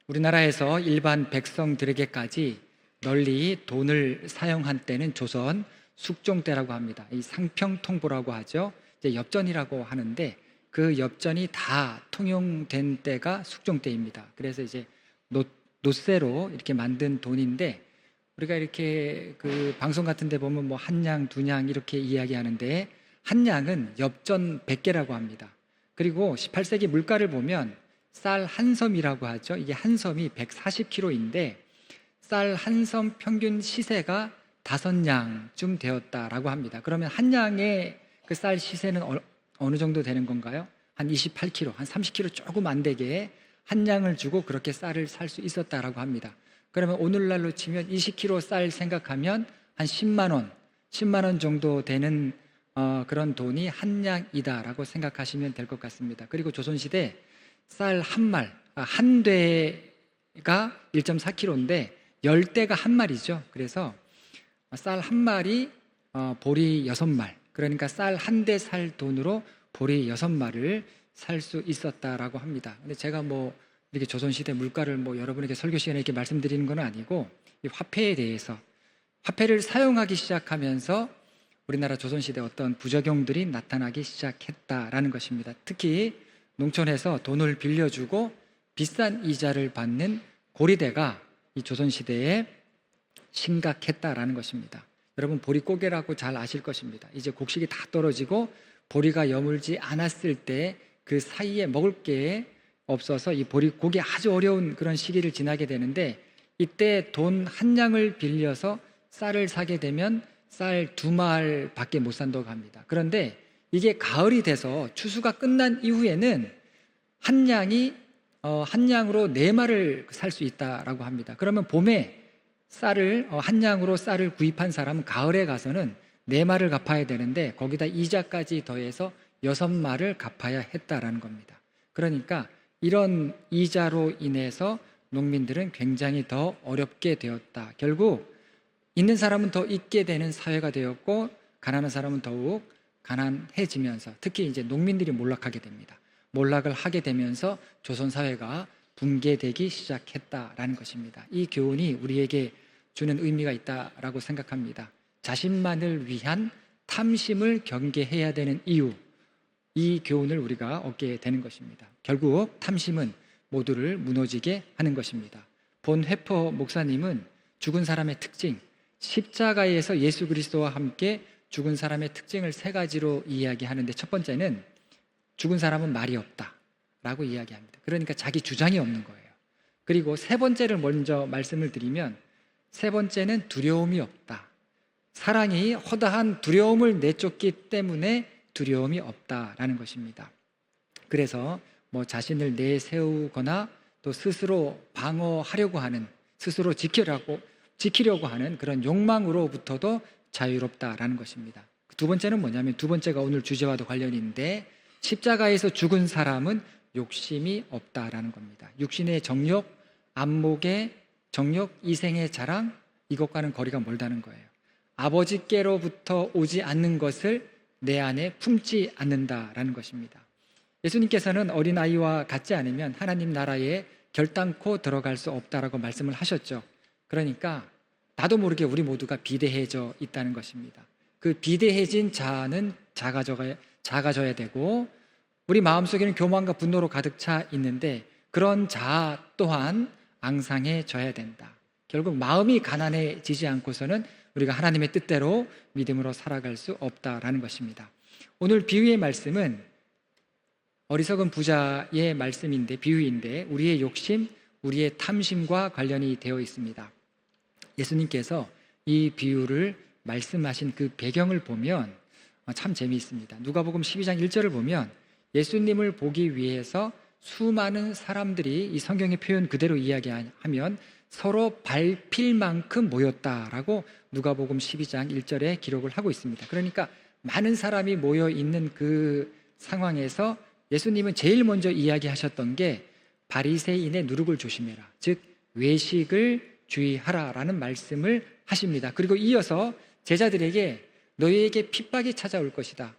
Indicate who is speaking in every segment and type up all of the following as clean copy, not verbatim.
Speaker 1: 우리나라에서 일반 백성들에게까지 널리 돈을 사용한 때는 조선 숙종 때라고 합니다. 이 상평통보라고 하죠. 이제 엽전이라고 하는데 그 엽전이 다 통용된 때가 숙종 때입니다. 그래서 이제 노쇠로 이렇게 만든 돈인데 우리가 이렇게 그 방송 같은 데 보면 뭐 한 냥, 두 냥 이렇게 이야기하는데 한 냥은 엽전 100개라고 합니다. 그리고 18세기 물가를 보면 쌀 한 섬이라고 하죠. 이게 한 섬이 140kg인데 쌀 한 섬 평균 시세가 5냥쯤 되었다라고 합니다. 그러면 한 냥의 그 쌀 시세는 어느 정도 되는 건가요? 한 28kg, 한 30kg 조금 안 되게 한 냥을 주고 그렇게 쌀을 살 수 있었다라고 합니다. 그러면 오늘날로 치면 20kg 쌀 생각하면 한 10만 원 정도 되는 그런 돈이 한 냥이다라고 생각하시면 될 것 같습니다. 그리고 조선시대 쌀 한 대가 1.4kg인데 10대가 한 마리죠. 그래서 쌀 한 마리 보리 6말, 그러니까 쌀 한 대 살 돈으로 보리 6말을 살 수 있었다라고 합니다. 근데 제가 뭐 이렇게 조선시대 물가를 뭐 여러분에게 설교 시간에 이렇게 말씀드리는 건 아니고 이 화폐에 대해서, 화폐를 사용하기 시작하면서 우리나라 조선시대 어떤 부작용들이 나타나기 시작했다라는 것입니다. 특히 농촌에서 돈을 빌려주고 비싼 이자를 받는 고리대가 이 조선시대에 심각했다라는 것입니다. 여러분 보리고개라고 잘 아실 것입니다. 이제 곡식이 다 떨어지고 보리가 여물지 않았을 때 그 사이에 먹을 게 없어서 이 보리고개 아주 어려운 그런 시기를 지나게 되는데 이때 돈 한 냥을 빌려서 쌀을 사게 되면 쌀 2마을 밖에 못 산다고 합니다. 그런데 이게 가을이 돼서 추수가 끝난 이후에는 한 냥으로 4마를 살 수 있다라고 합니다. 그러면 봄에 한 냥으로 쌀을 구입한 사람은 가을에 가서는 4마를 갚아야 되는데 거기다 이자까지 더해서 6마를 갚아야 했다라는 겁니다. 그러니까 이런 이자로 인해서 농민들은 굉장히 더 어렵게 되었다. 결국 있는 사람은 더 있게 되는 사회가 되었고 가난한 사람은 더욱 가난해지면서 특히 이제 농민들이 몰락하게 됩니다. 몰락을 하게 되면서 조선 사회가 붕괴되기 시작했다라는 것입니다. 이 교훈이 우리에게 주는 의미가 있다라고 생각합니다. 자신만을 위한 탐심을 경계해야 되는 이유, 이 교훈을 우리가 얻게 되는 것입니다. 결국 탐심은 모두를 무너지게 하는 것입니다. 본 회퍼 목사님은 죽은 사람의 특징, 십자가에서 예수 그리스도와 함께 죽은 사람의 특징을 3가지로 이야기하는데 첫 번째는 죽은 사람은 말이 없다 라고 이야기합니다. 그러니까 자기 주장이 없는 거예요. 그리고 3번째를 먼저 말씀을 드리면 3번째는 두려움이 없다. 사랑이 허다한 두려움을 내쫓기 때문에 두려움이 없다라는 것입니다. 그래서 뭐 자신을 내세우거나 또 스스로 방어하려고 하는, 스스로 지키려고 하는 그런 욕망으로부터도 자유롭다라는 것입니다. 2번째는 뭐냐면 2번째가 오늘 주제와도 관련이 있는데 십자가에서 죽은 사람은 욕심이 없다라는 겁니다. 육신의 정욕, 안목의 정욕, 이생의 자랑, 이것과는 거리가 멀다는 거예요. 아버지께로부터 오지 않는 것을 내 안에 품지 않는다라는 것입니다. 예수님께서는 어린아이와 같지 않으면 하나님 나라에 결단코 들어갈 수 없다라고 말씀을 하셨죠. 그러니까 나도 모르게 우리 모두가 비대해져 있다는 것입니다. 그 비대해진 자아는 작아져야 되고 우리 마음속에는 교만과 분노로 가득 차 있는데 그런 자아 또한 앙상해져야 된다. 결국 마음이 가난해지지 않고서는 우리가 하나님의 뜻대로 믿음으로 살아갈 수 없다라는 것입니다. 오늘 비유의 말씀은 어리석은 부자의 말씀인데, 비유인데 우리의 욕심, 우리의 탐심과 관련이 되어 있습니다. 예수님께서 이 비유를 말씀하신 그 배경을 보면 참 재미있습니다. 누가복음 12장 1절을 보면 예수님을 보기 위해서 수많은 사람들이 이 성경의 표현 그대로 이야기하면 서로 밟힐 만큼 모였다라고 누가복음 12장 1절에 기록을 하고 있습니다. 그러니까 많은 사람이 모여 있는 그 상황에서 예수님은 제일 먼저 이야기하셨던 게 바리새인의 누룩을 조심해라, 즉 외식을 주의하라라는 말씀을 하십니다. 그리고 이어서 제자들에게 너희에게 핍박이 찾아올 것이다.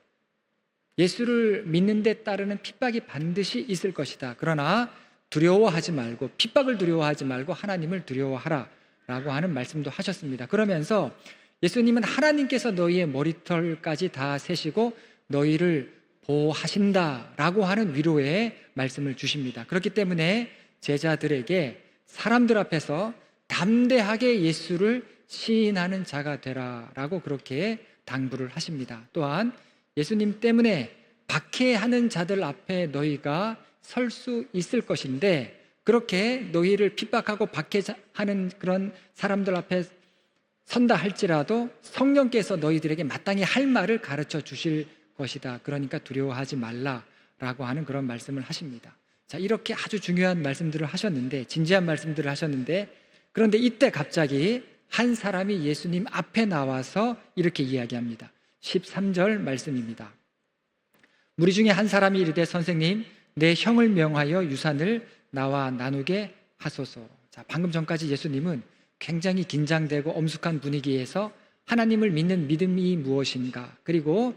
Speaker 1: 예수를 믿는 데 따르는 핍박이 반드시 있을 것이다. 그러나 두려워하지 말고, 핍박을 두려워하지 말고 하나님을 두려워하라 라고 하는 말씀도 하셨습니다. 그러면서 예수님은 하나님께서 너희의 머리털까지 다 세시고 너희를 보호하신다라고 하는 위로의 말씀을 주십니다. 그렇기 때문에 제자들에게 사람들 앞에서 담대하게 예수를 시인하는 자가 되라라고 그렇게 당부를 하십니다. 또한 예수님 때문에 박해하는 자들 앞에 너희가 설 수 있을 것인데, 그렇게 너희를 핍박하고 박해하는 그런 사람들 앞에 선다 할지라도 성령께서 너희들에게 마땅히 할 말을 가르쳐 주실 것이다. 그러니까 두려워하지 말라라고 하는 그런 말씀을 하십니다. 자, 이렇게 아주 중요한 말씀들을 하셨는데, 진지한 말씀들을 하셨는데, 그런데 이때 갑자기 한 사람이 예수님 앞에 나와서 이렇게 이야기합니다. 13절 말씀입니다. 무리 중에 한 사람이 이르되 선생님, 내 형을 명하여 유산을 나와 나누게 하소서. 자, 방금 전까지 예수님은 굉장히 긴장되고 엄숙한 분위기에서 하나님을 믿는 믿음이 무엇인가, 그리고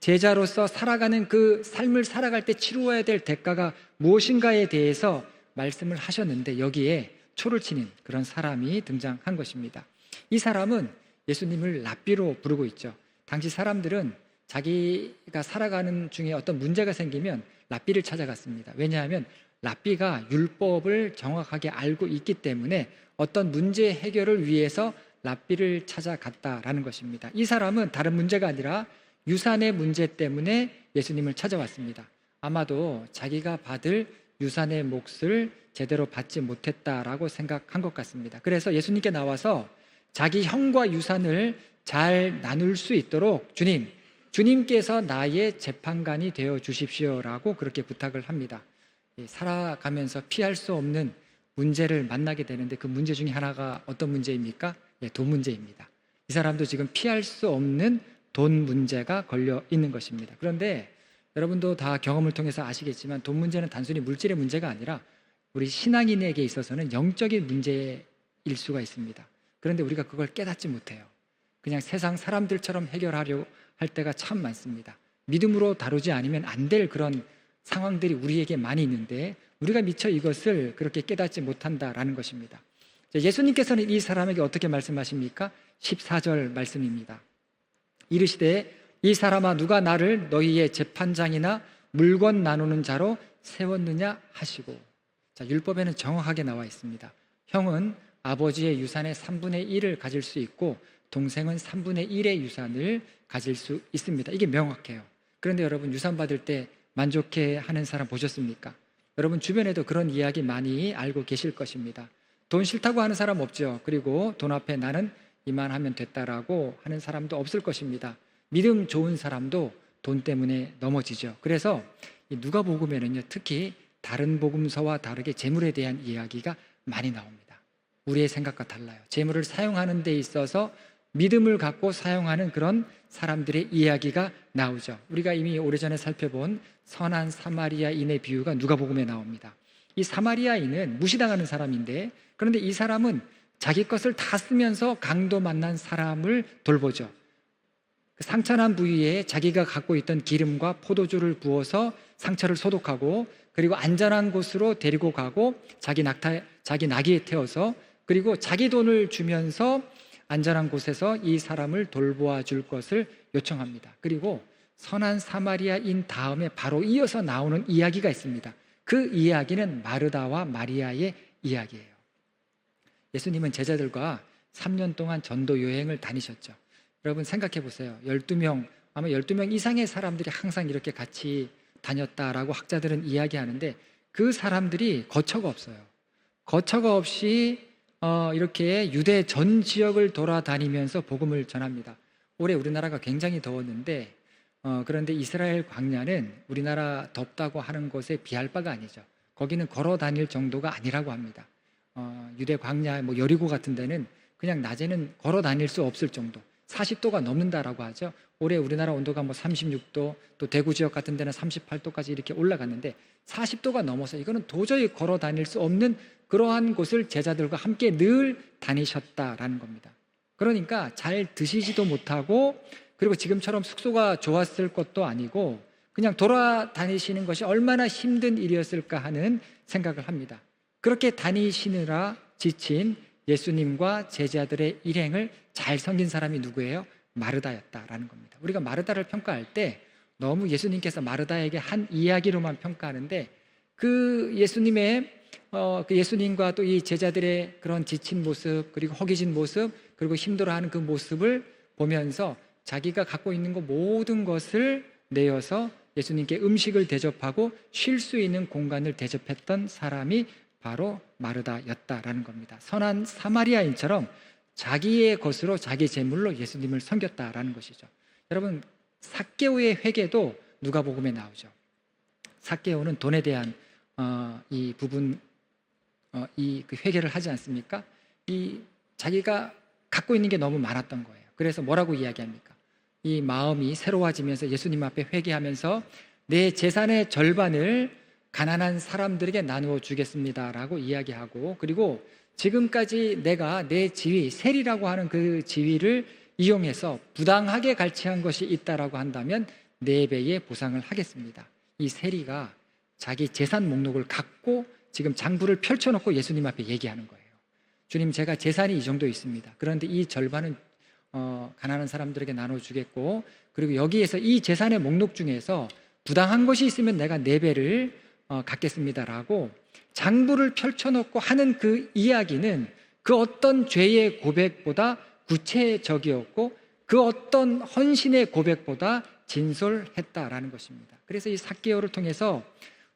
Speaker 1: 제자로서 살아가는 그 삶을 살아갈 때 치루어야 될 대가가 무엇인가에 대해서 말씀을 하셨는데, 여기에 초를 치는 그런 사람이 등장한 것입니다. 이 사람은 예수님을 랍비로 부르고 있죠. 당시 사람들은 자기가 살아가는 중에 어떤 문제가 생기면 랍비를 찾아갔습니다. 왜냐하면 랍비가 율법을 정확하게 알고 있기 때문에 어떤 문제 해결을 위해서 랍비를 찾아갔다라는 것입니다. 이 사람은 다른 문제가 아니라 유산의 문제 때문에 예수님을 찾아왔습니다. 아마도 자기가 받을 유산의 몫을 제대로 받지 못했다라고 생각한 것 같습니다. 그래서 예수님께 나와서 자기 형과 유산을 잘 나눌 수 있도록 주님께서 나의 재판관이 되어 주십시오라고 그렇게 부탁을 합니다. 살아가면서 피할 수 없는 문제를 만나게 되는데, 그 문제 중에 하나가 어떤 문제입니까? 돈 문제입니다. 이 사람도 지금 피할 수 없는 돈 문제가 걸려 있는 것입니다. 그런데 여러분도 다 경험을 통해서 아시겠지만, 돈 문제는 단순히 물질의 문제가 아니라 우리 신앙인에게 있어서는 영적인 문제일 수가 있습니다. 그런데 우리가 그걸 깨닫지 못해요. 그냥 세상 사람들처럼 해결하려 할 때가 참 많습니다. 믿음으로 다루지 않으면 안 될 그런 상황들이 우리에게 많이 있는데, 우리가 미처 이것을 그렇게 깨닫지 못한다라는 것입니다. 예수님께서는 이 사람에게 어떻게 말씀하십니까? 14절 말씀입니다. 이르시되 이 사람아, 누가 나를 너희의 재판장이나 물건 나누는 자로 세웠느냐 하시고. 자, 율법에는 정확하게 나와 있습니다. 형은 아버지의 유산의 3분의 1을 가질 수 있고, 동생은 3분의 1의 유산을 가질 수 있습니다. 이게 명확해요. 그런데 여러분, 유산 받을 때 만족해 하는 사람 보셨습니까? 여러분 주변에도 그런 이야기 많이 알고 계실 것입니다. 돈 싫다고 하는 사람 없죠. 그리고 돈 앞에 나는 이만하면 됐다라고 하는 사람도 없을 것입니다. 믿음 좋은 사람도 돈 때문에 넘어지죠. 그래서 누가복음에는요, 특히 다른 복음서와 다르게 재물에 대한 이야기가 많이 나옵니다. 우리의 생각과 달라요. 재물을 사용하는 데 있어서 믿음을 갖고 사용하는 그런 사람들의 이야기가 나오죠. 우리가 이미 오래전에 살펴본 선한 사마리아인의 비유가 누가복음에 나옵니다. 이 사마리아인은 무시당하는 사람인데, 그런데 이 사람은 자기 것을 다 쓰면서 강도 만난 사람을 돌보죠. 그 상처난 부위에 자기가 갖고 있던 기름과 포도주를 부어서 상처를 소독하고, 그리고 안전한 곳으로 데리고 가고 자기 나귀에 태워서, 그리고 자기 돈을 주면서 안전한 곳에서 이 사람을 돌보아 줄 것을 요청합니다. 그리고 선한 사마리아인 다음에 바로 이어서 나오는 이야기가 있습니다. 그 이야기는 마르다와 마리아의 이야기예요. 예수님은 제자들과 3년 동안 전도 여행을 다니셨죠. 여러분 생각해 보세요. 12명, 아마 12명 이상의 사람들이 항상 이렇게 같이 다녔다라고 학자들은 이야기하는데, 그 사람들이 거처가 없어요. 거처가 없이 이렇게 유대 전 지역을 돌아다니면서 복음을 전합니다. 올해 우리나라가 굉장히 더웠는데, 그런데 이스라엘 광야는 우리나라 덥다고 하는 것에 비할 바가 아니죠. 거기는 걸어 다닐 정도가 아니라고 합니다. 유대 광야, 여리고 같은 데는 그냥 낮에는 걸어 다닐 수 없을 정도, 40도가 넘는다라고 하죠. 올해 우리나라 온도가 36도, 또 대구 지역 같은 데는 38도까지 이렇게 올라갔는데 40도가 넘어서 이거는 도저히 걸어 다닐 수 없는 그러한 곳을 제자들과 함께 늘 다니셨다라는 겁니다. 그러니까 잘 드시지도 못하고, 그리고 지금처럼 숙소가 좋았을 것도 아니고, 그냥 돌아다니시는 것이 얼마나 힘든 일이었을까 하는 생각을 합니다. 그렇게 다니시느라 지친 예수님과 제자들의 일행을 잘 섬긴 사람이 누구예요? 마르다였다라는 겁니다. 우리가 마르다를 평가할 때 너무 예수님께서 마르다에게 한 이야기로만 평가하는데 그 예수님의 그 예수님과 또 이 제자들의 그런 지친 모습, 그리고 허기진 모습, 그리고 힘들어하는 그 모습을 보면서 자기가 갖고 있는 것 모든 것을 내어서 예수님께 음식을 대접하고 쉴 수 있는 공간을 대접했던 사람이 바로 마르다였다라는 겁니다. 선한 사마리아인처럼 자기의 것으로 자기 재물로 예수님을 섬겼다라는 것이죠. 여러분, 삭개오의 회개도 누가복음에 나오죠. 삭개오는 돈에 대한 이 부분 그 회개를 하지 않습니까? 이 자기가 갖고 있는 게 너무 많았던 거예요. 그래서 뭐라고 이야기합니까? 이 마음이 새로워지면서 예수님 앞에 회개하면서 내 재산의 절반을 가난한 사람들에게 나누어 주겠습니다라고 이야기하고, 그리고 지금까지 내가 내 지위, 세리라고 하는 그 지위를 이용해서 부당하게 갈취한 것이 있다라고 한다면 4배의 보상을 하겠습니다. 이 세리가 자기 재산 목록을 갖고 지금 장부를 펼쳐놓고 예수님 앞에 얘기하는 거예요. 주님, 제가 재산이 이 정도 있습니다. 그런데 이 절반은 가난한 사람들에게 나눠주겠고, 그리고 여기에서 이 재산의 목록 중에서 부당한 것이 있으면 내가 4배를 갖겠습니다라고 장부를 펼쳐놓고 하는 그 이야기는 그 어떤 죄의 고백보다 구체적이었고 그 어떤 헌신의 고백보다 진솔했다라는 것입니다. 그래서 이 삭개오를 통해서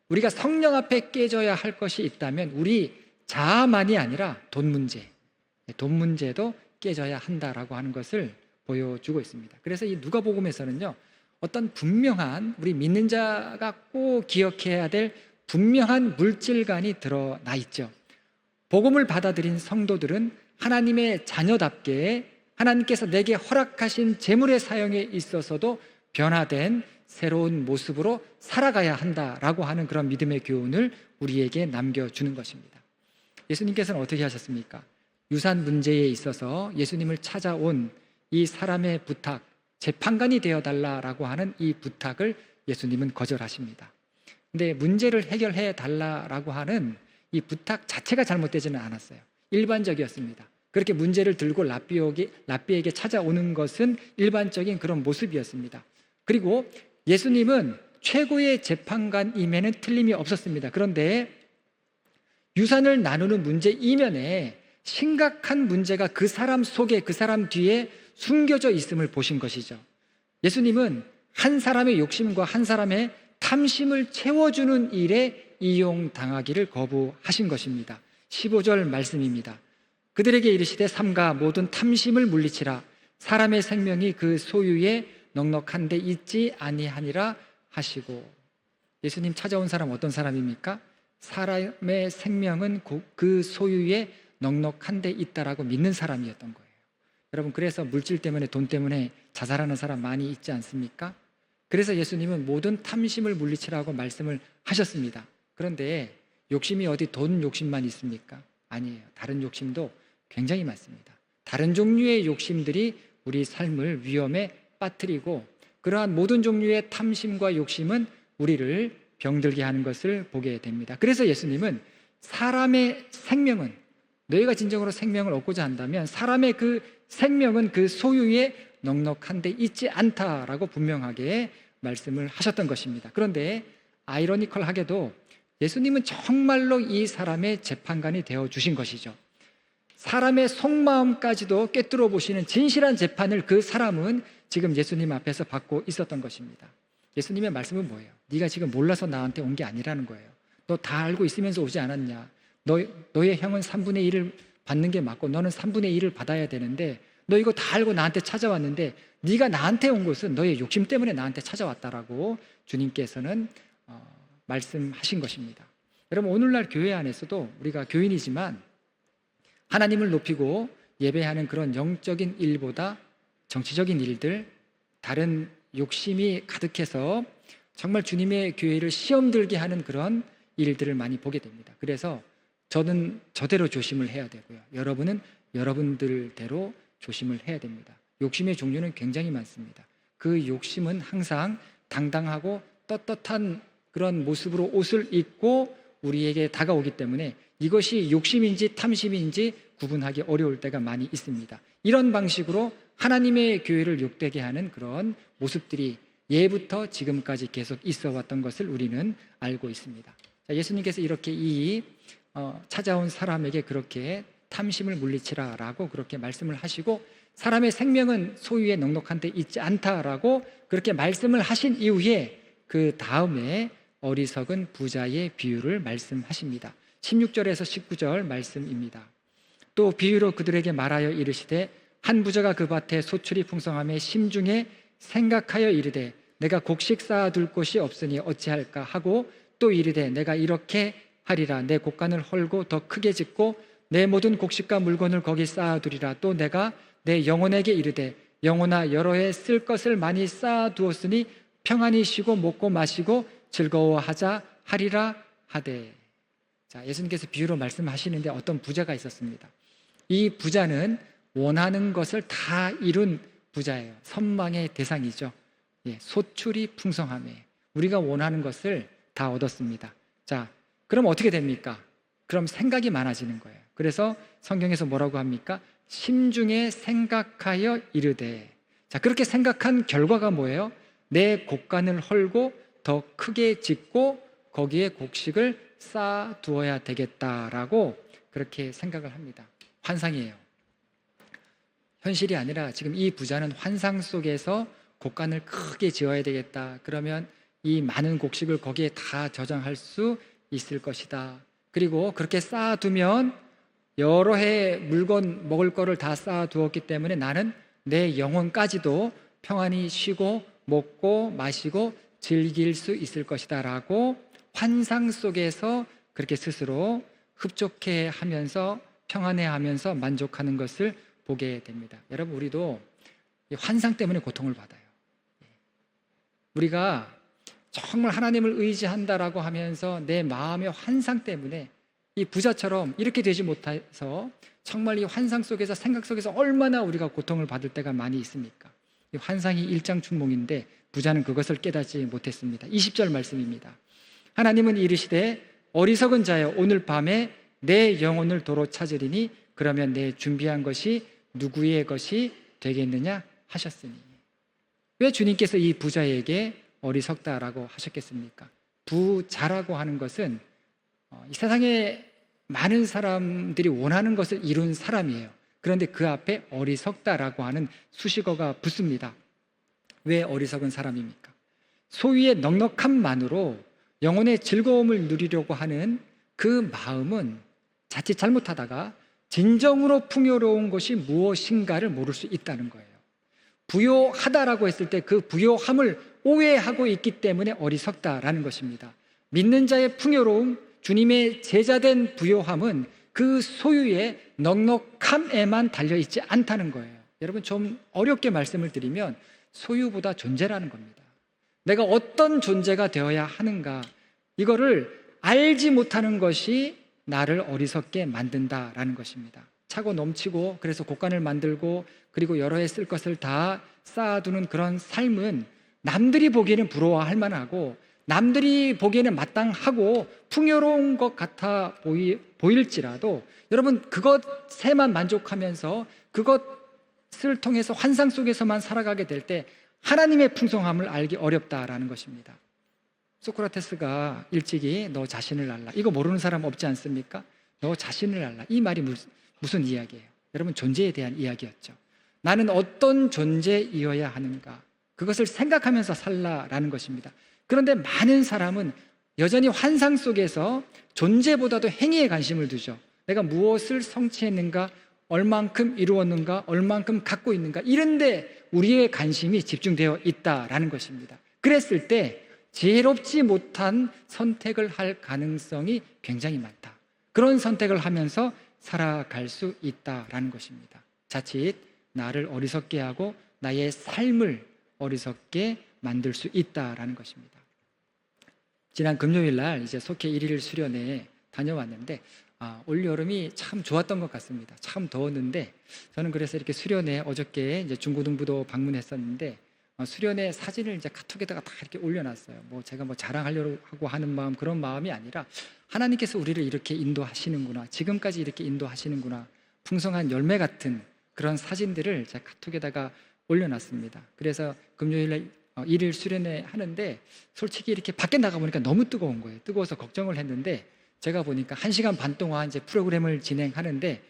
Speaker 1: 우리가 성령 앞에 깨져야 할 것이 있다면 우리 자아만이 아니라 돈 문제도 깨져야 한다라고 하는 것을 보여주고 있습니다. 그래서 이 누가복음에서는요, 어떤 분명한, 우리 믿는 자가 꼭 기억해야 될 분명한 물질관이 드러나 있죠. 복음을 받아들인 성도들은 하나님의 자녀답게 하나님께서 내게 허락하신 재물의 사용에 있어서도 변화된 새로운 모습으로 살아가야 한다라고 하는 그런 믿음의 교훈을 우리에게 남겨주는 것입니다. 예수님께서는 어떻게 하셨습니까? 유산 문제에 있어서 예수님을 찾아온 이 사람의 부탁, 재판관이 되어달라라고 하는 이 부탁을 예수님은 거절하십니다. 근데 문제를 해결해 달라라고 하는 이 부탁 자체가 잘못되지는 않았어요. 일반적이었습니다. 그렇게 문제를 들고 랍비에게 찾아오는 것은 일반적인 그런 모습이었습니다. 그리고 예수님은 최고의 재판관임에는 틀림이 없었습니다. 그런데 유산을 나누는 문제 이면에 심각한 문제가 그 사람 속에, 그 사람 뒤에 숨겨져 있음을 보신 것이죠. 예수님은 한 사람의 욕심과 한 사람의 탐심을 채워주는 일에 이용당하기를 거부하신 것입니다. 15절 말씀입니다. 그들에게 이르시되 삼가 모든 탐심을 물리치라. 사람의 생명이 그 소유에 넉넉한 데 있지 아니하니라 하시고. 예수님 찾아온 사람 어떤 사람입니까? 사람의 생명은 그 소유에 넉넉한 데 있다라고 믿는 사람이었던 거예요. 여러분, 그래서 물질 때문에, 돈 때문에 자살하는 사람 많이 있지 않습니까? 그래서 예수님은 모든 탐심을 물리치라고 말씀을 하셨습니다. 그런데 욕심이 어디 돈 욕심만 있습니까? 아니에요. 다른 욕심도 굉장히 많습니다. 다른 종류의 욕심들이 우리 삶을 위험에 빠뜨리고, 그러한 모든 종류의 탐심과 욕심은 우리를 병들게 하는 것을 보게 됩니다. 그래서 예수님은 사람의 생명은, 너희가 진정으로 생명을 얻고자 한다면 사람의 그 생명은 그 소유에 넉넉한 데 있지 않다라고 분명하게 말씀을 하셨던 것입니다. 그런데 아이러니컬하게도 예수님은 정말로 이 사람의 재판관이 되어주신 것이죠. 사람의 속마음까지도 꿰뚫어 보시는 진실한 재판을 그 사람은 지금 예수님 앞에서 받고 있었던 것입니다. 예수님의 말씀은 뭐예요? 네가 지금 몰라서 나한테 온 게 아니라는 거예요. 너 다 알고 있으면서 오지 않았냐? 너의 형은 3분의 1을 받는 게 맞고 너는 3분의 1을 받아야 되는데 너 이거 다 알고 나한테 찾아왔는데 네가 나한테 온 것은 너의 욕심 때문에 나한테 찾아왔다라고 주님께서는 말씀하신 것입니다. 여러분, 오늘날 교회 안에서도 우리가 교인이지만 하나님을 높이고 예배하는 그런 영적인 일보다 정치적인 일들, 다른 욕심이 가득해서 정말 주님의 교회를 시험 들게 하는 그런 일들을 많이 보게 됩니다. 그래서 저는 저대로 조심을 해야 되고요. 여러분은 여러분들대로 조심을 해야 됩니다. 욕심의 종류는 굉장히 많습니다. 그 욕심은 항상 당당하고 떳떳한 그런 모습으로 옷을 입고 우리에게 다가오기 때문에 이것이 욕심인지 탐심인지 구분하기 어려울 때가 많이 있습니다. 이런 방식으로 하나님의 교회를 욕되게 하는 그런 모습들이 예부터 지금까지 계속 있어 왔던 것을 우리는 알고 있습니다. 자, 예수님께서 이렇게 찾아온 사람에게 그렇게 탐심을 물리치라 라고 그렇게 말씀을 하시고, 사람의 생명은 소유에 넉넉한 데 있지 않다라고 그렇게 말씀을 하신 이후에 그 다음에 어리석은 부자의 비유를 말씀하십니다. 16절에서 19절 말씀입니다. 또 비유로 그들에게 말하여 이르시되 한 부자가 그 밭에 소출이 풍성함에 심중에 생각하여 이르되 내가 곡식 쌓아둘 곳이 없으니 어찌할까 하고, 또 이르되 내가 이렇게 하리라. 내 곡간을 헐고 더 크게 짓고 내 모든 곡식과 물건을 거기 쌓아두리라. 또 내가 내 영혼에게 이르되 영혼아, 여러 해 쓸 것을 많이 쌓아두었으니 평안히 쉬고 먹고 마시고 즐거워하자 하리라 하되. 자, 예수님께서 비유로 말씀하시는데 어떤 부자가 있었습니다. 이 부자는 원하는 것을 다 이룬 부자예요. 선망의 대상이죠. 소출이 풍성함에 우리가 원하는 것을 다 얻었습니다. 자, 그럼 어떻게 됩니까? 그럼 생각이 많아지는 거예요. 그래서 성경에서 뭐라고 합니까? 심중에 생각하여 이르되. 자, 그렇게 생각한 결과가 뭐예요? 내 곡간을 헐고 더 크게 짓고 거기에 곡식을 쌓아두어야 되겠다라고 그렇게 생각을 합니다. 환상이에요. 현실이 아니라 지금 이 부자는 환상 속에서 곡간을 크게 지어야 되겠다. 그러면 이 많은 곡식을 거기에 다 저장할 수 있을 것이다. 그리고 그렇게 쌓아두면 여러 해 물건 먹을 거를 다 쌓아두었기 때문에 나는 내 영혼까지도 평안히 쉬고 먹고 마시고 즐길 수 있을 것이다 라고 환상 속에서 그렇게 스스로 흡족해 하면서 평안해 하면서 만족하는 것을 보게 됩니다. 여러분, 우리도 환상 때문에 고통을 받아요. 우리가 정말 하나님을 의지한다라고 하면서 내 마음의 환상 때문에 이 부자처럼 이렇게 되지 못해서 정말 이 환상 속에서, 생각 속에서 얼마나 우리가 고통을 받을 때가 많이 있습니까? 이 환상이 일장춘몽인데 부자는 그것을 깨닫지 못했습니다. 20절 말씀입니다. 하나님은 이르시되 어리석은 자여, 오늘 밤에 내 영혼을 도로 찾으리니 그러면 내 준비한 것이 누구의 것이 되겠느냐 하셨으니. 왜 주님께서 이 부자에게 어리석다라고 하셨겠습니까? 부자라고 하는 것은 이 세상에 많은 사람들이 원하는 것을 이룬 사람이에요. 그런데 그 앞에 어리석다라고 하는 수식어가 붙습니다. 왜 어리석은 사람입니까? 소유의 넉넉함만으로 영혼의 즐거움을 누리려고 하는 그 마음은 자칫 잘못하다가 진정으로 풍요로운 것이 무엇인가를 모를 수 있다는 거예요. 부요하다라고 했을 때 그 부요함을 오해하고 있기 때문에 어리석다라는 것입니다. 믿는 자의 풍요로움, 주님의 제자된 부요함은 그 소유의 넉넉함에만 달려있지 않다는 거예요. 여러분, 좀 어렵게 말씀을 드리면 소유보다 존재라는 겁니다. 내가 어떤 존재가 되어야 하는가, 이거를 알지 못하는 것이 나를 어리석게 만든다라는 것입니다. 차고 넘치고 그래서 곡간을 만들고 그리고 여러 해 쓸 것을 다 쌓아두는 그런 삶은 남들이 보기에는 부러워할 만하고 남들이 보기에는 마땅하고 풍요로운 것 같아 보일지라도 여러분, 그것에만 만족하면서 그것을 통해서 환상 속에서만 살아가게 될 때 하나님의 풍성함을 알기 어렵다라는 것입니다. 소크라테스가 일찍이 너 자신을 알라, 이거 모르는 사람 없지 않습니까? 너 자신을 알라, 이 말이 무슨 이야기예요? 여러분, 존재에 대한 이야기였죠. 나는 어떤 존재이어야 하는가, 그것을 생각하면서 살라라는 것입니다. 그런데 많은 사람은 여전히 환상 속에서 존재보다도 행위에 관심을 두죠. 내가 무엇을 성취했는가, 얼만큼 이루었는가, 얼만큼 갖고 있는가, 이런데 우리의 관심이 집중되어 있다라는 것입니다. 그랬을 때 지혜롭지 못한 선택을 할 가능성이 굉장히 많다. 그런 선택을 하면서 살아갈 수 있다라는 것입니다. 자칫 나를 어리석게 하고 나의 삶을 어리석게 만들 수 있다라는 것입니다. 지난 금요일 날 이제 속회 1일 수련회 다녀왔는데 올 여름이 참 좋았던 것 같습니다. 참 더웠는데 저는 그래서 이렇게 수련회 어저께 이제 중고등부도 방문했었는데 수련회 사진을 이제 카톡에다가 다 이렇게 올려놨어요. 뭐 제가 뭐 자랑하려고 하는 마음, 그런 마음이 아니라 하나님께서 우리를 이렇게 인도하시는구나, 지금까지 이렇게 인도하시는구나, 풍성한 열매 같은 그런 사진들을 제가 카톡에다가 올려놨습니다. 그래서 금요일에 일일 수련회 하는데 솔직히 이렇게 밖에 나가보니까 너무 뜨거운 거예요. 뜨거워서 걱정을 했는데 제가 보니까 1시간 반 동안 이제 프로그램을 진행하는데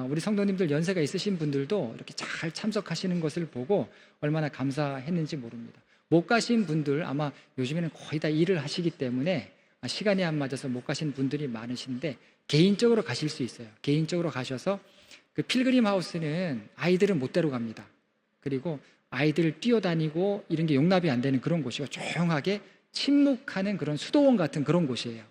Speaker 1: 우리 성도님들 연세가 있으신 분들도 이렇게 잘 참석하시는 것을 보고 얼마나 감사했는지 모릅니다. 못 가신 분들, 아마 요즘에는 거의 다 일을 하시기 때문에 시간이 안 맞아서 못 가신 분들이 많으신데 개인적으로 가실 수 있어요. 개인적으로 가셔서 그 필그림 하우스는 아이들은 못 데려갑니다. 그리고 아이들 뛰어다니고 이런 게 용납이 안 되는 그런 곳이고, 조용하게 침묵하는 그런 수도원 같은 그런 곳이에요.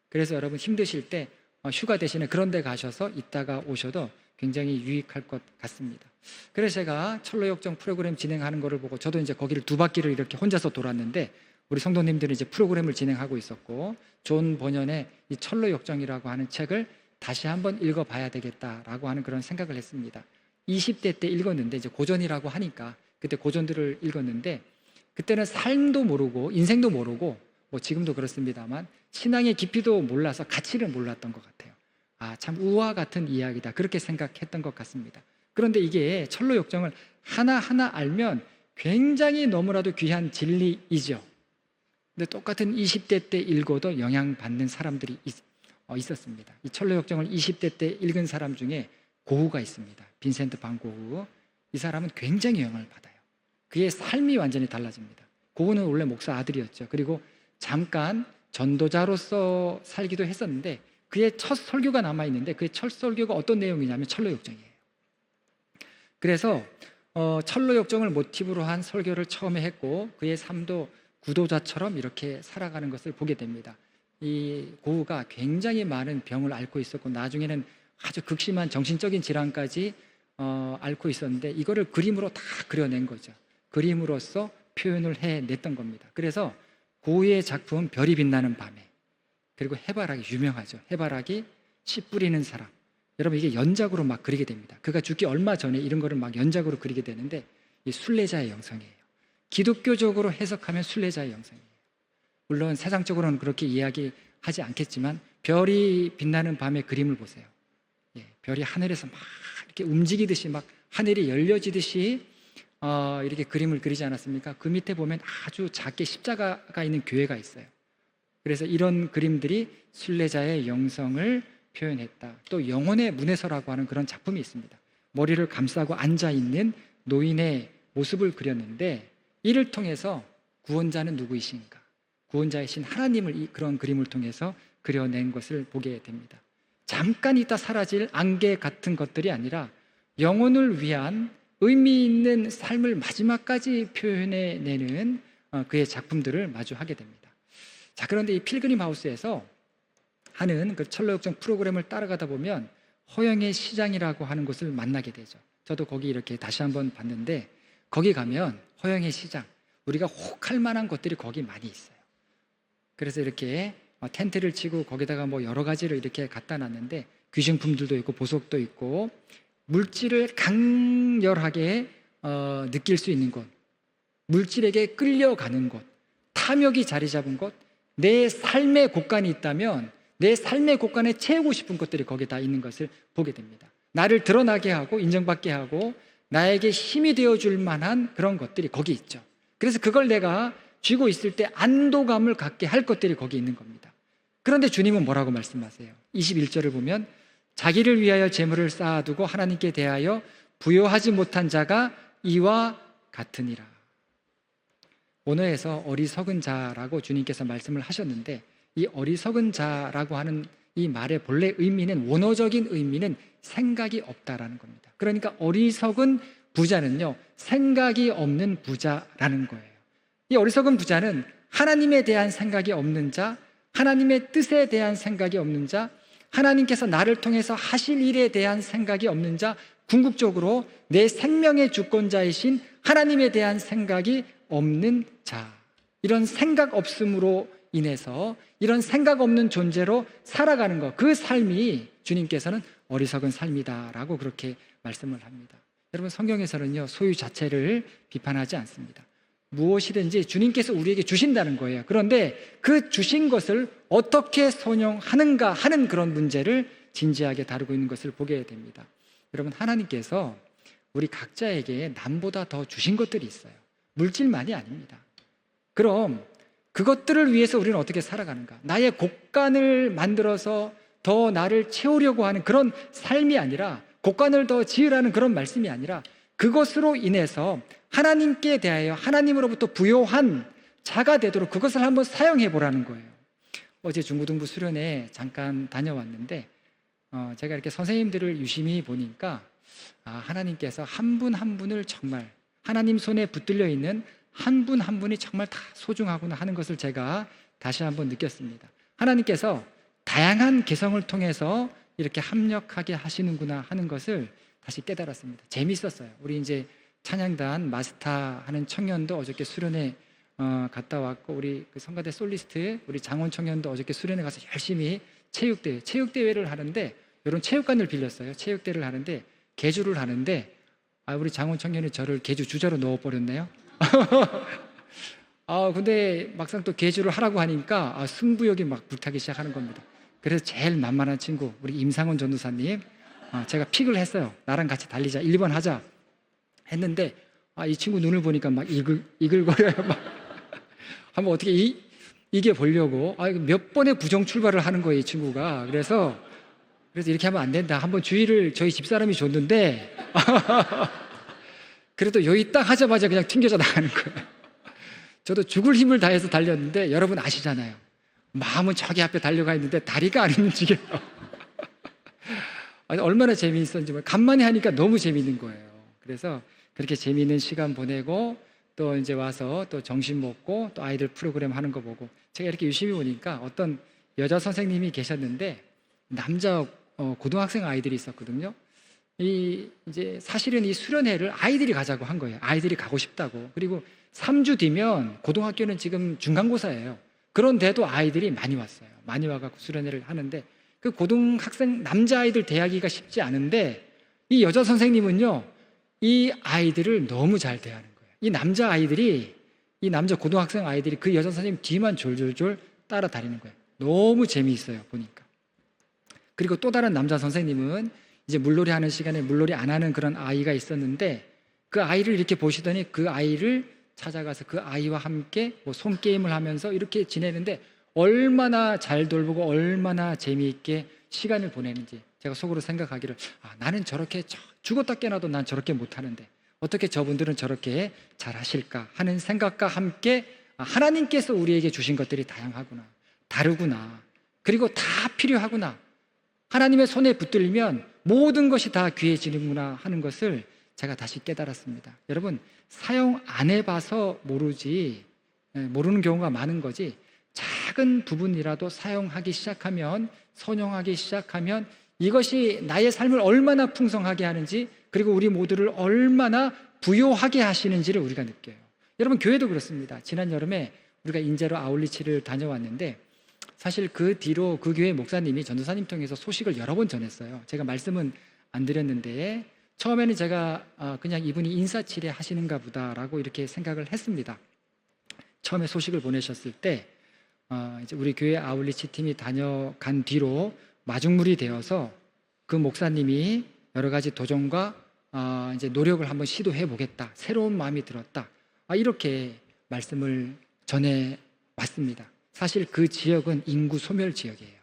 Speaker 1: 그래서 여러분 힘드실 때 휴가 대신에 그런 데 가셔서 있다가 오셔도 굉장히 유익할 것 같습니다. 그래서 제가 철로역정 프로그램 진행하는 거를 보고 저도 이제 거기를 2바퀴를 이렇게 혼자서 돌았는데, 우리 성도님들은 이제 프로그램을 진행하고 있었고, 존 버년의 이 철로역정이라고 하는 책을 다시 한번 읽어봐야 되겠다라고 하는 그런 생각을 했습니다. 20대 때 읽었는데, 이제 고전이라고 하니까 그때 고전들을 읽었는데, 그때는 삶도 모르고 인생도 모르고 뭐 지금도 그렇습니다만 신앙의 깊이도 몰라서 가치를 몰랐던 것 같아요. 참 우화 같은 이야기다, 그렇게 생각했던 것 같습니다. 그런데 이게 철로역정을 하나하나 알면 굉장히 너무나도 귀한 진리이죠. 근데 똑같은 20대 때 읽어도 영향받는 사람들이 있었습니다. 이 철로역정을 20대 때 읽은 사람 중에 고흐가 있습니다. 빈센트 반 고흐. 이 사람은 굉장히 영향을 받아요. 그의 삶이 완전히 달라집니다. 고흐는 원래 목사 아들이었죠. 그리고 잠깐 전도자로서 살기도 했었는데 그의 첫 설교가 남아있는데, 그의 첫 설교가 어떤 내용이냐면 철로역정이에요. 그래서 철로역정을 모티브로 한 설교를 처음에 했고, 그의 삶도 구도자처럼 이렇게 살아가는 것을 보게 됩니다. 이 고흐가 굉장히 많은 병을 앓고 있었고, 나중에는 아주 극심한 정신적인 질환까지 앓고 있었는데, 이거를 그림으로 다 그려낸 거죠. 그림으로써 표현을 해냈던 겁니다. 그래서 고흐의 작품 별이 빛나는 밤에, 그리고 해바라기 유명하죠. 해바라기, 씨 뿌리는 사람. 여러분, 이게 연작으로 막 그리게 됩니다. 그가 죽기 얼마 전에 이런 거를 막 연작으로 그리게 되는데, 이 순례자의 영성이에요. 기독교적으로 해석하면 순례자의 영성이에요. 물론 세상적으로는 그렇게 이야기하지 않겠지만 별이 빛나는 밤의 그림을 보세요. 별이 하늘에서 막 이렇게 움직이듯이, 막 하늘이 열려지듯이 이렇게 그림을 그리지 않았습니까? 그 밑에 보면 아주 작게 십자가가 있는 교회가 있어요. 그래서 이런 그림들이 순례자의 영성을 표현했다. 또 영혼의 문에서라고 하는 그런 작품이 있습니다. 머리를 감싸고 앉아있는 노인의 모습을 그렸는데, 이를 통해서 구원자는 누구이신가, 구원자이신 하나님을 그런 그림을 통해서 그려낸 것을 보게 됩니다. 잠깐 있다 사라질 안개 같은 것들이 아니라 영혼을 위한 의미 있는 삶을 마지막까지 표현해내는 그의 작품들을 마주하게 됩니다. 자, 그런데 이 필그림 하우스에서 하는 그 철로역정 프로그램을 따라가다 보면 허영의 시장이라고 하는 곳을 만나게 되죠. 저도 거기 이렇게 다시 한번 봤는데, 거기 가면 허영의 시장, 우리가 혹할 만한 것들이 거기 많이 있어요. 그래서 이렇게 텐트를 치고 거기다가 뭐 여러 가지를 이렇게 갖다 놨는데, 귀신품들도 있고 보석도 있고 물질을 강렬하게 느낄 수 있는 곳, 물질에게 끌려가는 곳, 탐욕이 자리 잡은 곳, 내 삶의 곳간이 있다면 내 삶의 곳간에 채우고 싶은 것들이 거기에 다 있는 것을 보게 됩니다. 나를 드러나게 하고 인정받게 하고 나에게 힘이 되어줄 만한 그런 것들이 거기 있죠. 그래서 그걸 내가 쥐고 있을 때 안도감을 갖게 할 것들이 거기 있는 겁니다. 그런데 주님은 뭐라고 말씀하세요? 21절을 보면 자기를 위하여 재물을 쌓아두고 하나님께 대하여 부요하지 못한 자가 이와 같으니라. 원어에서 어리석은 자라고 주님께서 말씀을 하셨는데, 이 어리석은 자라고 하는 이 말의 본래 의미는, 원어적인 의미는 생각이 없다라는 겁니다. 그러니까 어리석은 부자는요, 생각이 없는 부자라는 거예요. 이 어리석은 부자는 하나님에 대한 생각이 없는 자, 하나님의 뜻에 대한 생각이 없는 자, 하나님께서 나를 통해서 하실 일에 대한 생각이 없는 자, 궁극적으로 내 생명의 주권자이신 하나님에 대한 생각이 없는 자, 이런 생각 없음으로 인해서 이런 생각 없는 존재로 살아가는 것, 그 삶이 주님께서는 어리석은 삶이다라고 그렇게 말씀을 합니다. 여러분, 성경에서는요, 소유 자체를 비판하지 않습니다. 무엇이든지 주님께서 우리에게 주신다는 거예요. 그런데 그 주신 것을 어떻게 선용하는가 하는 그런 문제를 진지하게 다루고 있는 것을 보게 됩니다. 여러분, 하나님께서 우리 각자에게 남보다 더 주신 것들이 있어요. 물질만이 아닙니다. 그럼 그것들을 위해서 우리는 어떻게 살아가는가? 나의 곡간을 만들어서 더 나를 채우려고 하는 그런 삶이 아니라, 곡간을 더 지으라는 그런 말씀이 아니라, 그것으로 인해서 하나님께 대하여 하나님으로부터 부요한 자가 되도록 그것을 한번 사용해 보라는 거예요. 어제 중고등부 수련회 잠깐 다녀왔는데 제가 이렇게 선생님들을 유심히 보니까 하나님께서 한 분 한 분을 정말, 하나님 손에 붙들려 있는 한 분 한 분이 정말 다 소중하구나 하는 것을 제가 다시 한번 느꼈습니다. 하나님께서 다양한 개성을 통해서 이렇게 합력하게 하시는구나 하는 것을 다시 깨달았습니다. 재미있었어요. 우리 이제 찬양단 마스터 하는 청년도 어저께 수련회 갔다 왔고, 우리 그 성가대 솔리스트 우리 장원 청년도 어저께 수련회 가서 열심히 체육대회를 하는데, 이런 체육관을 빌렸어요. 체육대회를 하는데 계주를 하는데 우리 장원 청년이 저를 계주 주자로 넣어버렸네요. 근데 막상 또 계주를 하라고 하니까 승부욕이 막 불타기 시작하는 겁니다. 그래서 제일 만만한 친구 우리 임상원 전도사님, 제가 픽을 했어요. 나랑 같이 달리자, 1번 하자 했는데 이 친구 눈을 보니까 막 이글거려요. 막 한번 어떻게 이게 보려고 몇 번의 부정 출발을 하는 거예요, 이 친구가. 그래서 이렇게 하면 안 된다. 한번 주의를 저희 집사람이 줬는데 그래도 여기 딱 하자마자 그냥 튕겨져 나가는 거예요. 저도 죽을 힘을 다해서 달렸는데 여러분 아시잖아요. 마음은 저기 앞에 달려가 있는데 다리가 안 움직여요. 얼마나 재미있었는지 간만에 하니까 너무 재미있는 거예요. 그래서 그렇게 재미있는 시간 보내고 또 이제 와서 또 점심 먹고 또 아이들 프로그램 하는 거 보고, 제가 이렇게 유심히 보니까 어떤 여자 선생님이 계셨는데 남자 고등학생 아이들이 있었거든요. 이제 사실은 이 수련회를 아이들이 가자고 한 거예요. 아이들이 가고 싶다고. 그리고 3주 뒤면 고등학교는 지금 중간고사예요. 그런데도 아이들이 많이 왔어요. 많이 와갖고 수련회를 하는데, 그 고등학생 남자아이들 대하기가 쉽지 않은데 이 여자 선생님은요, 이 아이들을 너무 잘 대하는 거예요. 이 남자아이들이, 이 남자 고등학생 아이들이 그 여자 선생님 뒤만 졸졸졸 따라다니는 거예요. 너무 재미있어요, 보니까. 그리고 또 다른 남자 선생님은 이제 물놀이 하는 시간에 물놀이 안 하는 그런 아이가 있었는데, 그 아이를 이렇게 보시더니 그 아이를 찾아가서 그 아이와 함께 손게임을 하면서 이렇게 지내는데 얼마나 잘 돌보고 얼마나 재미있게 시간을 보내는지 제가 속으로 생각하기를, 나는 저렇게 죽었다 깨나도 난 저렇게 못하는데 어떻게 저분들은 저렇게 잘하실까 하는 생각과 함께 하나님께서 우리에게 주신 것들이 다양하구나, 다르구나, 그리고 다 필요하구나, 하나님의 손에 붙들리면 모든 것이 다 귀해지는구나 하는 것을 제가 다시 깨달았습니다. 여러분, 사용 안 해봐서 모르는 경우가 많은 거지, 작은 부분이라도 사용하기 시작하면, 선용하기 시작하면 이것이 나의 삶을 얼마나 풍성하게 하는지, 그리고 우리 모두를 얼마나 부요하게 하시는지를 우리가 느껴요. 여러분, 교회도 그렇습니다. 지난 여름에 우리가 인제로 아울리치를 다녀왔는데 사실 그 뒤로 그 교회 목사님이 전도사님 통해서 소식을 여러 번 전했어요. 제가 말씀은 안 드렸는데 처음에는 제가 그냥 이분이 인사치레 하시는가 보다라고 이렇게 생각을 했습니다. 처음에 소식을 보내셨을 때 이제 우리 교회 아울리치 팀이 다녀간 뒤로 마중물이 되어서 그 목사님이 여러 가지 도전과 이제 노력을 한번 시도해 보겠다, 새로운 마음이 들었다, 이렇게 말씀을 전해 왔습니다. 사실 그 지역은 인구 소멸 지역이에요.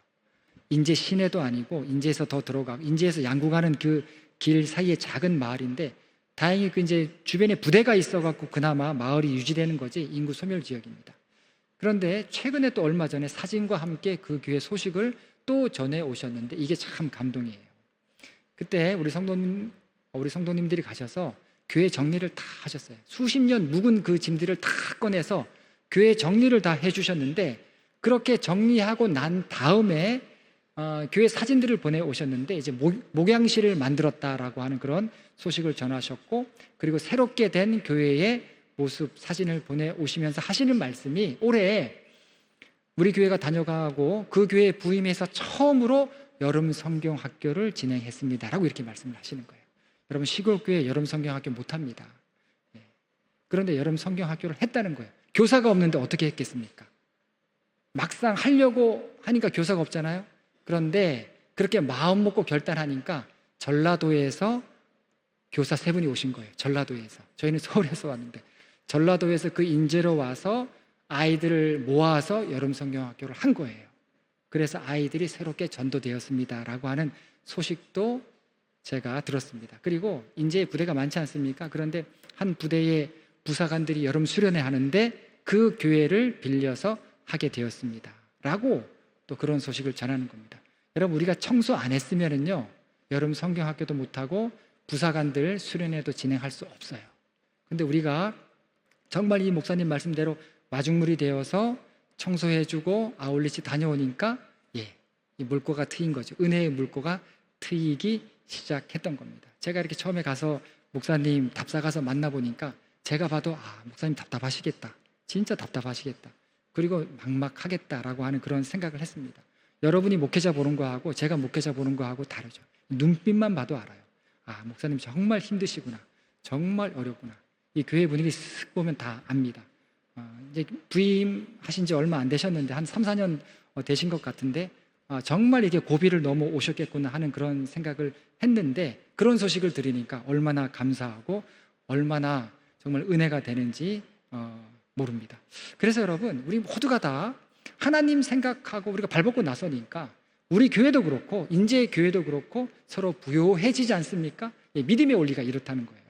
Speaker 1: 인제 시내도 아니고 인제에서 더 들어가고 인제에서 양구 가는 그 길 사이에 작은 마을인데, 다행히 그 이제 주변에 부대가 있어갖고 그나마 마을이 유지되는 거지 인구 소멸 지역입니다. 그런데 최근에 또 얼마 전에 사진과 함께 그 교회 소식을 또 전해 오셨는데 이게 참 감동이에요. 그때 우리 성도님들이 가셔서 교회 정리를 다 하셨어요. 수십 년 묵은 그 짐들을 다 꺼내서 교회 정리를 다 해주셨는데, 그렇게 정리하고 난 다음에 교회 사진들을 보내오셨는데 이제 목양실을 만들었다라고 하는 그런 소식을 전하셨고, 그리고 새롭게 된 교회의 모습 사진을 보내오시면서 하시는 말씀이, 올해 우리 교회가 다녀가고 그 교회에 부임해서 처음으로 여름 성경 학교를 진행했습니다 라고 이렇게 말씀을 하시는 거예요. 여러분, 시골 교회 여름 성경 학교 못합니다. 그런데 여름 성경학교를 했다는 거예요. 교사가 없는데 어떻게 했겠습니까? 막상 하려고 하니까 교사가 없잖아요. 그런데 그렇게 마음 먹고 결단하니까 전라도에서 교사 3분이 오신 거예요. 전라도에서. 저희는 서울에서 왔는데 전라도에서 그 인재로 와서 아이들을 모아서 여름 성경학교를 한 거예요. 그래서 아이들이 새롭게 전도되었습니다 라고 하는 소식도 제가 들었습니다. 그리고 인재의 부대가 많지 않습니까? 그런데 한 부대의 부사관들이 여름 수련회 하는데 그 교회를 빌려서 하게 되었습니다 라고 또 그런 소식을 전하는 겁니다. 여러분, 우리가 청소 안 했으면은요 여름 성경학교도 못하고 부사관들 수련회도 진행할 수 없어요. 근데 우리가 정말 이 목사님 말씀대로 마중물이 되어서 청소해주고 아울리치 다녀오니까 이 물꼬가 트인 거죠. 은혜의 물꼬가 트이기 시작했던 겁니다. 제가 이렇게 처음에 가서 목사님 답사 가서 만나보니까 제가 봐도 목사님 답답하시겠다, 진짜 답답하시겠다, 그리고 막막하겠다라고 하는 그런 생각을 했습니다. 여러분이 목회자 보는 거하고 제가 목회자 보는 거하고 다르죠. 눈빛만 봐도 알아요. 목사님 정말 힘드시구나, 정말 어렵구나. 이 교회 분위기 쓱 보면 다 압니다. 이제 부임하신 지 얼마 안 되셨는데 한 3, 4년 되신 것 같은데 정말 이게 고비를 넘어 오셨겠구나 하는 그런 생각을 했는데, 그런 소식을 들으니까 얼마나 감사하고 얼마나 정말 은혜가 되는지 모릅니다. 그래서 여러분, 우리 모두가 다 하나님 생각하고 우리가 발벗고 나서니까 우리 교회도 그렇고 인재의 교회도 그렇고 서로 부요해지지 않습니까? 믿음의 원리가 이렇다는 거예요.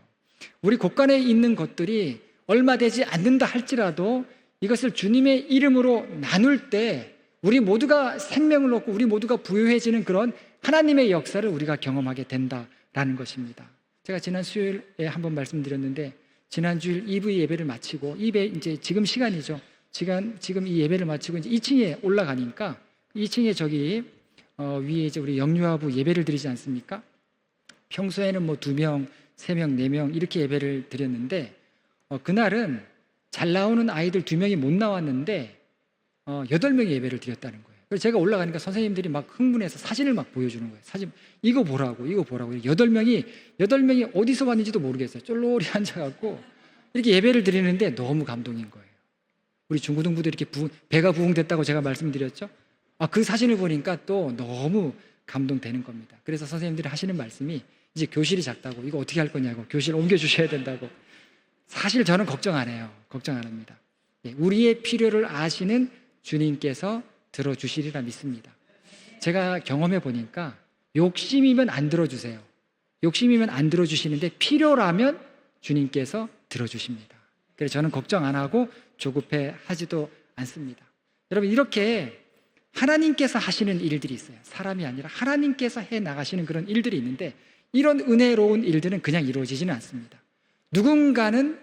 Speaker 1: 우리 곳간에 있는 것들이 얼마 되지 않는다 할지라도 이것을 주님의 이름으로 나눌 때 우리 모두가 생명을 얻고 우리 모두가 부유해지는 그런 하나님의 역사를 우리가 경험하게 된다라는 것입니다. 제가 지난 수요일에 한번 말씀드렸는데, 지난 주일 2부 예배를 마치고 이제 지금 시간이죠. 지금 이 예배를 마치고 이제 2층에 올라가니까 2층에 저기 위에 이제 우리 영유아부 예배를 드리지 않습니까? 평소에는 뭐 2명, 3명, 4명 이렇게 예배를 드렸는데 그날은 잘 나오는 아이들 2명이 못 나왔는데 8명의 예배를 드렸다는 거예요. 그래서 제가 올라가니까 선생님들이 막 흥분해서 사진을 막 보여주는 거예요. 사진, 이거 보라고. 8명이 어디서 왔는지도 모르겠어요. 쫄로리 앉아갖고 이렇게 예배를 드리는데 너무 감동인 거예요. 우리 중고등부도 이렇게 배가 부흥됐다고 제가 말씀드렸죠. 그 사진을 보니까 또 너무 감동되는 겁니다. 그래서 선생님들이 하시는 말씀이 이제 교실이 작다고, 이거 어떻게 할 거냐고, 교실 옮겨주셔야 된다고. 사실 저는 걱정 안 해요. 걱정 안 합니다. 우리의 필요를 아시는 주님께서 들어주시리라 믿습니다. 제가 경험해 보니까 욕심이면 안 들어주세요. 욕심이면 안 들어주시는데 필요라면 주님께서 들어주십니다. 그래서 저는 걱정 안 하고 조급해 하지도 않습니다. 여러분, 이렇게 하나님께서 하시는 일들이 있어요. 사람이 아니라 하나님께서 해 나가시는 그런 일들이 있는데, 이런 은혜로운 일들은 그냥 이루어지지는 않습니다. 누군가는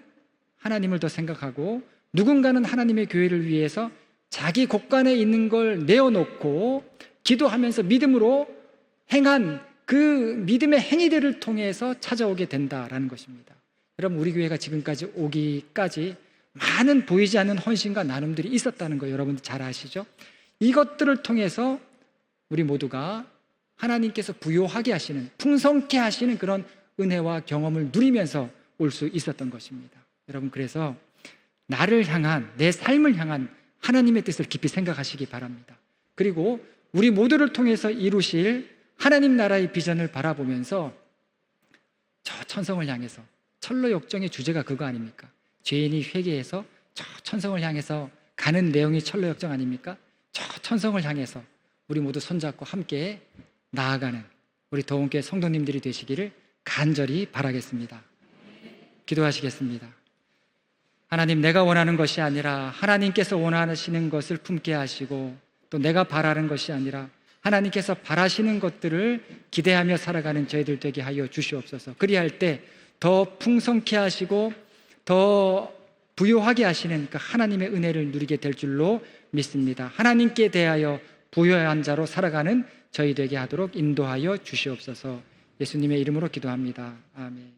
Speaker 1: 하나님을 더 생각하고 누군가는 하나님의 교회를 위해서 자기 곳간에 있는 걸 내어놓고 기도하면서 믿음으로 행한 그 믿음의 행위들을 통해서 찾아오게 된다라는 것입니다. 여러분, 우리 교회가 지금까지 오기까지 많은 보이지 않는 헌신과 나눔들이 있었다는 거 여러분들 잘 아시죠? 이것들을 통해서 우리 모두가 하나님께서 부요하게 하시는, 풍성케 하시는 그런 은혜와 경험을 누리면서 올 수 있었던 것입니다. 여러분, 그래서 나를 향한, 내 삶을 향한 하나님의 뜻을 깊이 생각하시기 바랍니다. 그리고 우리 모두를 통해서 이루실 하나님 나라의 비전을 바라보면서 저 천성을 향해서, 철로 역정의 주제가 그거 아닙니까? 죄인이 회개해서 저 천성을 향해서 가는 내용이 철로 역정 아닙니까? 저 천성을 향해서 우리 모두 손잡고 함께 나아가는 우리 더운교회 성도님들이 되시기를 간절히 바라겠습니다. 기도하시겠습니다. 하나님, 내가 원하는 것이 아니라 하나님께서 원하시는 것을 품게 하시고, 또 내가 바라는 것이 아니라 하나님께서 바라시는 것들을 기대하며 살아가는 저희들 되게 하여 주시옵소서. 그리할 때 더 풍성케 하시고 더 부요하게 하시는 그 하나님의 은혜를 누리게 될 줄로 믿습니다. 하나님께 대하여 부요한 자로 살아가는 저희 되게 하도록 인도하여 주시옵소서. 예수님의 이름으로 기도합니다. 아멘.